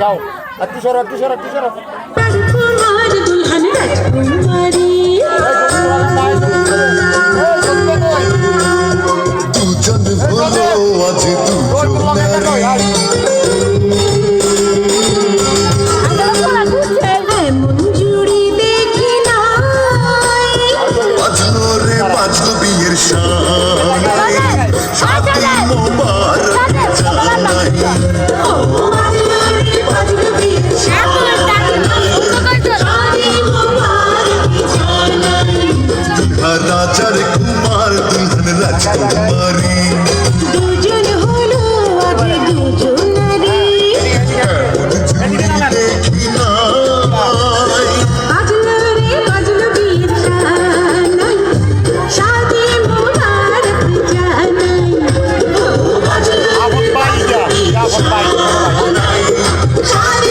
যাও একটু সরো একটু সরো একটু সরো রাজকুমার দুলহান রাজকুমারী দুজন হলো আজ দুজন নারী এমন জুড়ি দেখি নাই বাজলো রে বাজলো বিয়ের শান শাদি মোবারক জানাই ও বাজলো রে বাজলো বিয়ের শাদি মোবারক জানাই রাজার কুমার দুলহন রাজকুমারী দুজন হলো আজ দুজন নারী জুড়ি দেখি নাই বাজলো রে বাজলো বিয়ের শানাই শাদি মোবারক জানাই ও বাজলো আপন বাড়ি যা আপন বাড়ি শাদি